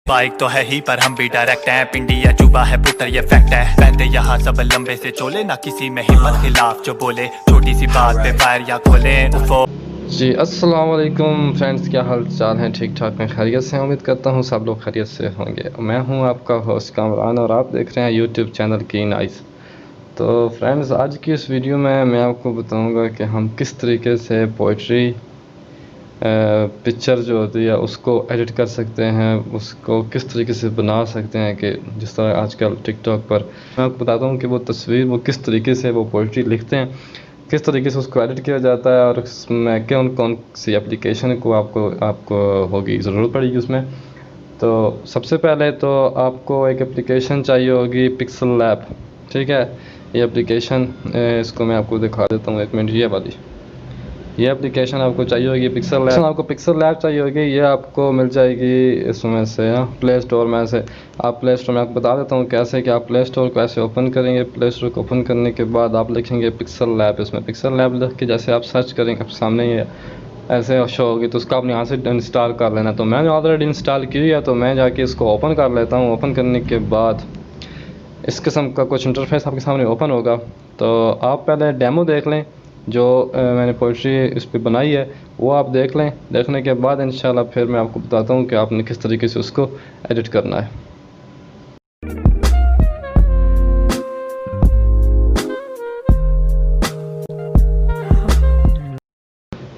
Bike तो है ही पर हम भी डायरेक्ट हैं, पिंडी या चुबा है पुत्र ये फैक्ट है। पहनते यहाँ सब लंबे से चोले, ना किसी में हिम्मत खिलाफ जो बोले, छोटी सी बात पे फायर या खोले उफो। जी अस्सलाम वालेकुम फ्रेंड्स, क्या हाल चाल हैं? ठीक ठाक में खैरियत से? उम्मीद करता हूँ सब लोग खैरियत से होंगे। मैं हूँ आपका होस्ट कामरान और आप देख रहे हैं यूट्यूब चैनल कीन आइज़। तो फ्रेंड्स, आज की इस वीडियो में मैं आपको बताऊँगा कि हम किस तरीके से पोइट्री पिक्चर जो होती है उसको एडिट कर सकते हैं, उसको किस तरीके से बना सकते हैं कि जिस तरह आजकल टिकटॉक पर मैं आपको बताता हूँ कि वो तस्वीर वो किस तरीके से वो पोइट्री लिखते हैं, किस तरीके से उसको एडिट किया जाता है और उसमें कौन सी एप्लीकेशन को आपको होगी ज़रूरत पड़ेगी उसमें। तो सबसे पहले तो आपको एक एप्लीकेशन चाहिए होगी, पिक्सल लैब। ठीक है, ये एप्लीकेशन इसको मैं आपको दिखा देता हूँ, एक मिनट। ये एप्लीकेशन आपको चाहिए होगी पिक्सल लैब। आपको पिक्सल लैब चाहिए होगी, ये आपको मिल जाएगी इसमें से प्ले स्टोर में से। आप प्ले स्टोर में आपको बता देता हूँ कैसे कि आप प्ले स्टोर को ऐसे ओपन करेंगे। प्ले स्टोर को ओपन करने के बाद आप लिखेंगे पिक्सल लैब। इसमें पिक्सल लैब लिख के जैसे आप सर्च करेंगे सामने ये ऐसे शो होगी, तो उसको आपने यहाँ से इंस्टॉल कर लेना। तो मैंने ऑलरेडी इंस्टॉल की है, तो मैं जाके इसको ओपन कर लेता हूँ। ओपन करने के बाद इस किस्म का कुछ इंटरफेस आपके सामने ओपन होगा। तो आप पहले डेमो देख लें जो मैंने पोइट्री इस पर बनाई है, वो आप देख लें। देखने के बाद इंशाल्लाह फिर मैं आपको बताता हूँ कि आपने किस तरीके से उसको एडिट करना है।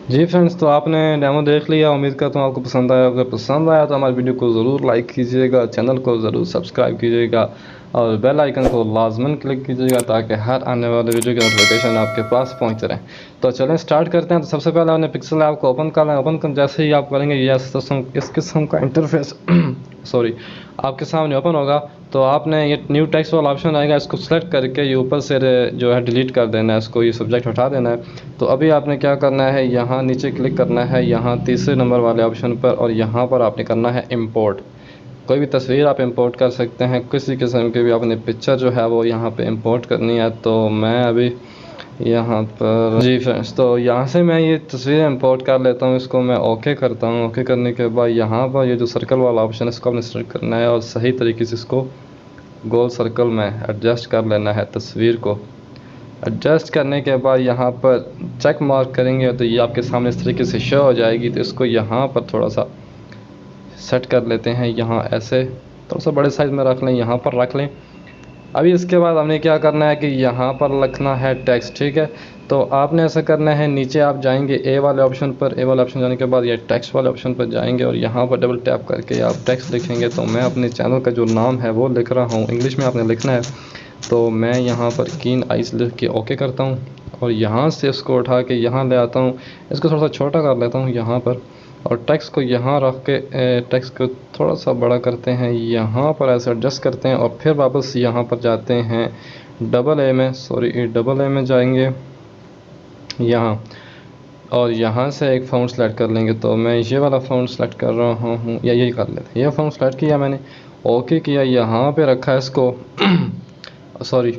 जी फ्रेंड्स, तो आपने डेमो देख लिया। उम्मीद करता हूँ आपको पसंद आया। अगर पसंद आया तो हमारी वीडियो को ज़रूर लाइक कीजिएगा, चैनल को ज़रूर सब्सक्राइब कीजिएगा और बेल आइकन को लाजमन क्लिक कीजिएगा ताकि हर आने वाले वीडियो की नोटिफिकेशन आपके पास पहुँचते रहें। तो चलें स्टार्ट करते हैं। तो सबसे पहले आपने पिक्सल लैब को ओपन करना है। ओपन कर जैसे ही आप करेंगे ये इस किस्म का इंटरफेस सॉरी आपके सामने ओपन होगा। तो आपने ये न्यू टेक्स्ट वाला ऑप्शन आएगा, इसको सेलेक्ट करके ये ऊपर से जो है डिलीट कर देना है, इसको ये सब्जेक्ट हटा देना है। तो अभी आपने क्या करना है, यहाँ नीचे क्लिक करना है, यहाँ तीसरे नंबर वाले ऑप्शन पर, और यहाँ पर आपने करना है इंपोर्ट। कोई भी तस्वीर आप इंपोर्ट कर सकते हैं, किसी किस्म की भी आपने पिक्चर जो है वो यहाँ पे इंपोर्ट करनी है। तो मैं अभी यहाँ पर जी फ्रेंड्स, तो यहाँ से मैं ये तस्वीर इंपोर्ट कर लेता हूँ। इसको मैं ओके करता हूँ। ओके करने के बाद यहाँ पर ये जो सर्कल वाला ऑप्शन है इसको आपने सेलेक्ट करना है और सही तरीके से इसको गोल सर्कल में एडजस्ट कर लेना है। तस्वीर को एडजस्ट करने के बाद यहाँ पर चेक मार्क करेंगे तो ये आपके सामने इस तरीके से शो हो जाएगी। तो इसको यहाँ पर थोड़ा सा सेट कर लेते हैं, यहाँ ऐसे थोड़ा सा बड़े साइज़ में रख लें, यहाँ पर रख लें। अभी इसके बाद हमने क्या करना है कि यहाँ पर लिखना है टेक्स्ट। ठीक है, तो आपने ऐसा करना है, नीचे आप जाएंगे ए वाले ऑप्शन पर। ए वाले ऑप्शन जाने के बाद ये टेक्स्ट वाले ऑप्शन पर जाएंगे और यहाँ पर डबल टैप करके आप टेक्स्ट लिखेंगे। तो मैं अपने चैनल का जो नाम है वो लिख रहा हूँ, इंग्लिश में आपने लिखना है। तो मैं यहाँ पर कीन आइज़ लिख के ओके करता हूँ और यहाँ से इसको उठा के यहाँ ले आता हूँ। इसको थोड़ा सा छोटा कर लेता हूँ यहाँ पर, और टेक्स्ट को यहाँ रख के टेक्स्ट को थोड़ा सा बड़ा करते हैं, यहाँ पर ऐसे एडजस्ट करते हैं और फिर वापस यहाँ पर जाते हैं डबल ए में जाएंगे यहाँ, और यहाँ से एक फ़ॉन्ट सेलेक्ट कर लेंगे। तो मैं ये वाला फ़ॉन्ट सेलेक्ट कर रहा हूँ, या यही कर लेते हैं। ये फ़ॉन्ट सेलेक्ट किया मैंने, ओके किया, यहाँ पे रखा है इसको सॉरी।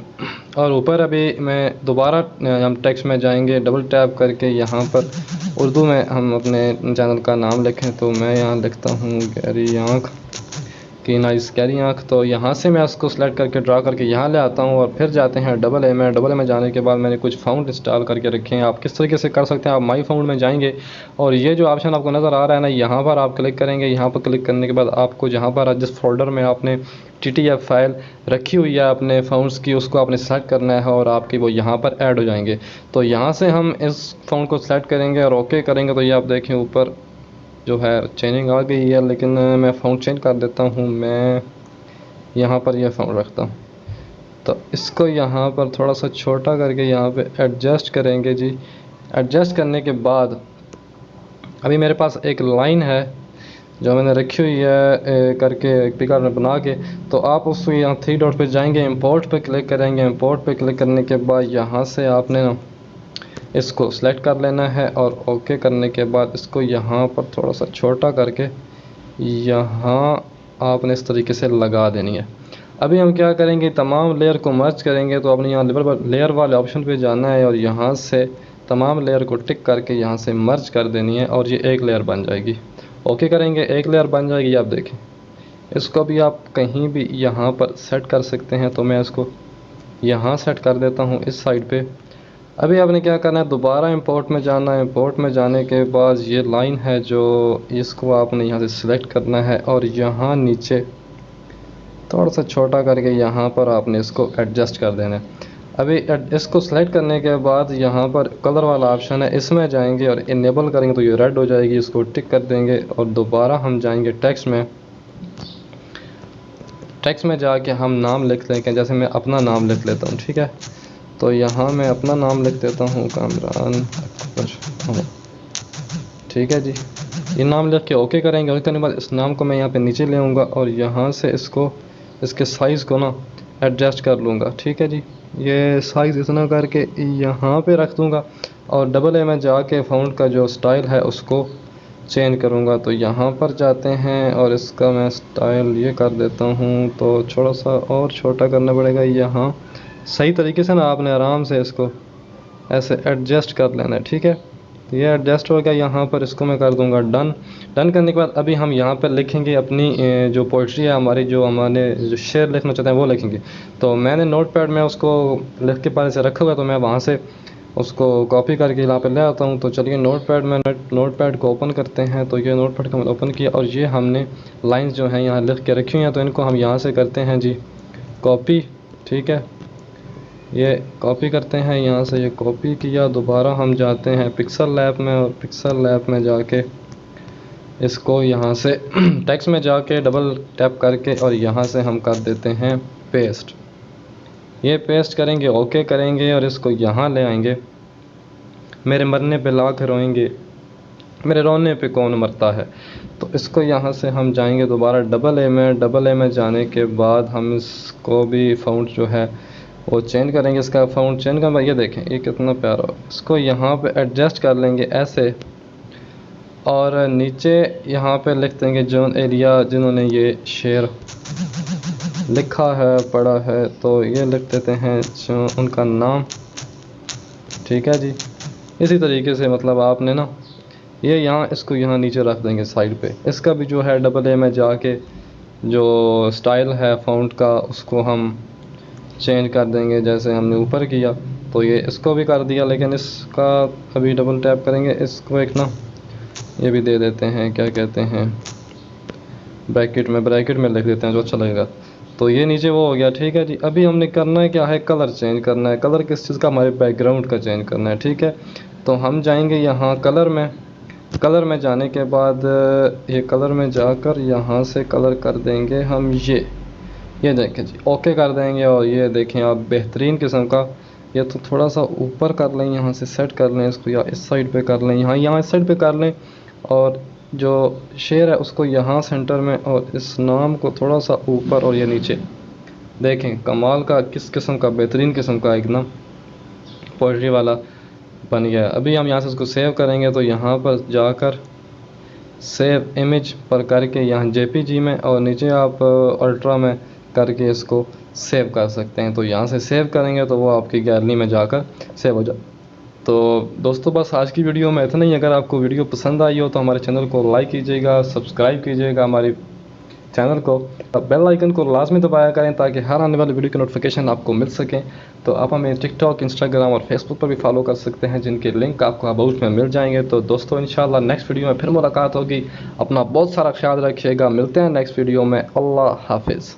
और ऊपर अभी मैं दोबारा हम टेक्स्ट में जाएंगे, डबल टैप करके यहाँ पर उर्दू में हम अपने चैनल का नाम लिखें। तो मैं यहाँ लिखता हूँ गहरी आँख, कीन आइज़ गहरी आँख। तो यहाँ से मैं उसको सेलेक्ट करके ड्रा करके यहाँ ले आता हूँ और फिर जाते हैं डबल ए में। डबल ए में जाने के बाद मैंने कुछ फ़ॉन्ट इंस्टॉल करके रखे हैं। आप किस तरीके से कर सकते हैं, आप माई फ़ॉन्ट में जाएंगे और ये जो ऑप्शन आपको नज़र आ रहा है ना, यहाँ पर आप क्लिक करेंगे। यहाँ पर क्लिक करने के बाद आपको जहाँ पर जिस फोल्डर में आपने TTF फाइल रखी हुई है अपने फ़ॉन्ट्स की, उसको आपने सेलेक्ट करना है और आपकी वो यहाँ पर ऐड हो जाएंगे। तो यहाँ से हम इस फ़ॉन्ट को सेलेक्ट करेंगे और ओके करेंगे। तो ये आप देखें ऊपर जो है चेंजिंग आ गई है, लेकिन मैं फ़ॉन्ट चेंज कर देता हूँ। मैं यहाँ पर यह फ़ॉन्ट रखता हूँ। तो इसको यहाँ पर थोड़ा सा छोटा करके यहाँ पे एडजस्ट करेंगे जी। एडजस्ट करने के बाद अभी मेरे पास एक लाइन है जो मैंने रखी हुई है करके पिकर में बना के। तो आप उसको यहाँ 3 डॉट पे जाएंगे, इंपोर्ट पे क्लिक करेंगे। इंपोर्ट पे क्लिक करने के बाद यहाँ से आपने ना इसको सेलेक्ट कर लेना है और ओके करने के बाद इसको यहाँ पर थोड़ा सा छोटा करके यहाँ आपने इस तरीके से लगा देनी है। अभी हम क्या करेंगे, तमाम लेयर को मर्ज करेंगे। तो आपने यहाँ लेयर वाले ऑप्शन पे जाना है और यहाँ से तमाम लेयर को टिक करके यहाँ से मर्ज कर देनी है और ये एक लेयर बन जाएगी। ओके करेंगे, एक लेयर बन जाएगी। आप देखें इसको भी आप कहीं भी यहाँ पर सेट कर सकते हैं। तो मैं इसको यहाँ सेट कर देता हूँ इस साइड पे। अभी आपने क्या करना है, दोबारा इंपोर्ट में जाना है। इंपोर्ट में जाने के बाद ये लाइन है जो इसको आपने यहाँ से सिलेक्ट करना है और यहाँ नीचे थोड़ा सा छोटा करके यहाँ पर आपने इसको एडजस्ट कर देना है। अभी इसको सेलेक्ट करने के बाद यहाँ पर कलर वाला ऑप्शन है, इसमें जाएंगे और इनेबल करेंगे तो ये रेड हो जाएगी। इसको टिक कर देंगे और दोबारा हम जाएंगे टेक्स्ट में। टेक्स्ट में जाके हम नाम लिख लेंगे, जैसे मैं अपना नाम लिख लेता हूँ, ठीक है। तो यहाँ मैं अपना नाम लिख देता हूँ, कामरान अकबर, ठीक है जी। ये नाम लिख के ओके करेंगे। ओके करने के बाद इस नाम को मैं यहाँ पे नीचे ले आऊँगा और यहाँ से इसको इसके साइज़ को ना एडजस्ट कर लूँगा, ठीक है जी। ये साइज़ इतना करके यहाँ पे रख दूँगा और डबल ए में जाके फ़ॉन्ट का जो स्टाइल है उसको चेंज करूँगा। तो यहाँ पर जाते हैं और इसका मैं स्टाइल ये कर देता हूँ, तो थोड़ा सा और छोटा करना पड़ेगा। यहाँ सही तरीके से ना आपने आराम से इसको ऐसे एडजस्ट कर लेना है, ठीक है। तो ये एडजस्ट हो गया। यहाँ पर इसको मैं कर दूँगा डन। डन करने के बाद अभी हम यहाँ पर लिखेंगे अपनी जो पोइट्री है हमारी, जो हमारे जो शेर लिखना चाहते हैं वो लिखेंगे। तो मैंने नोटपैड में उसको लिख के पहले से रखा हुआ, तो मैं वहाँ से उसको कॉपी करके यहाँ पे ले आता हूँ। तो चलिए नोटपैड में नोटपैड को ओपन करते हैं। तो ये नोटपैड को मैंने ओपन किया और ये हमने लाइंस जो हैं यहाँ लिख के रखी हुई हैं, तो इनको हम यहाँ से करते हैं जी कॉपी, ठीक है। ये कॉपी करते हैं, यहाँ से ये कॉपी किया। दोबारा हम जाते हैं पिक्सल लैब में और पिक्सल लैब में जाके इसको यहाँ से टेक्स्ट में जाके डबल टैप करके और यहाँ से हम कर देते हैं पेस्ट। ये पेस्ट करेंगे, ओके करेंगे और इसको यहाँ ले आएंगे। मेरे मरने पे लाख रोएंगे, मेरे रोने पे कौन मरता है। तो इसको यहाँ से हम जाएंगे दोबारा डबल ए में। डबल ए में जाने के बाद हम इसको भी फ़ॉन्ट जो है वो चेंज करेंगे। इसका फ़ॉन्ट चेंज करना, ये देखें ये कितना प्यारा। इसको यहाँ पे एडजस्ट कर लेंगे ऐसे और नीचे यहाँ पे लिख देंगे जोन एरिया जिन्होंने ये शेर लिखा है पढ़ा है, तो ये लिख देते हैं जो उनका नाम, ठीक है जी। इसी तरीके से मतलब आपने ना ये यहाँ इसको यहाँ नीचे रख देंगे साइड पे। इसका भी जो है डबल ए में जाके जो स्टाइल है फ़ॉन्ट का उसको हम चेंज कर देंगे, जैसे हमने ऊपर किया। तो ये इसको भी कर दिया, लेकिन इसका अभी डबल टैप करेंगे। इसको एक ना ये भी दे देते हैं, क्या कहते हैं, ब्रैकेट में लिख देते हैं जो अच्छा लगेगा। तो ये नीचे वो हो गया, ठीक है जी। अभी हमने करना है क्या है, कलर चेंज करना है। कलर किस चीज़ का, हमारे बैकग्राउंड का चेंज करना है, ठीक है। तो हम जाएंगे यहाँ कलर में। कलर में जाने के बाद ये कलर में जाकर यहाँ से कलर कर देंगे हम ये देखें जी, ओके कर देंगे। और ये देखें आप बेहतरीन किस्म का। ये तो थोड़ा सा ऊपर कर लें, यहाँ से सेट कर लें इसको, या इस साइड पे कर लें, यहाँ इस साइड पे कर लें। और जो शेर है उसको यहाँ सेंटर में और इस नाम को थोड़ा सा ऊपर और ये नीचे। देखें कमाल का, किस किस्म का, बेहतरीन किस्म का एक ना पोइट्री वाला बन गया। अभी हम यहाँ से इसको सेव करेंगे, तो यहाँ पर जाकर सेव इमेज पर करके यहाँ जेपीजी में और नीचे आप अल्ट्रा में करके इसको सेव कर सकते हैं। तो यहाँ से सेव करेंगे तो वो आपकी गैलरी में जाकर सेव हो जाए। तो दोस्तों बस आज की वीडियो में इतना ही। अगर आपको वीडियो पसंद आई हो तो हमारे चैनल को लाइक कीजिएगा, सब्सक्राइब कीजिएगा हमारे चैनल को, बेल आइकन को लाजमी दबाया करें ताकि हर आने वाली वीडियो की नोटिफिकेशन आपको मिल सके। तो आप हमें टिकटॉक, इंस्टाग्राम और फेसबुक पर भी फॉलो कर सकते हैं, जिनके लिंक आपको अबाउट में मिल जाएंगे। तो दोस्तों इंशाल्लाह नेक्स्ट वीडियो में फिर मुलाकात होगी। अपना बहुत सारा ख्याल रखिएगा, मिलते हैं नेक्स्ट वीडियो में। अल्लाह हाफिज़।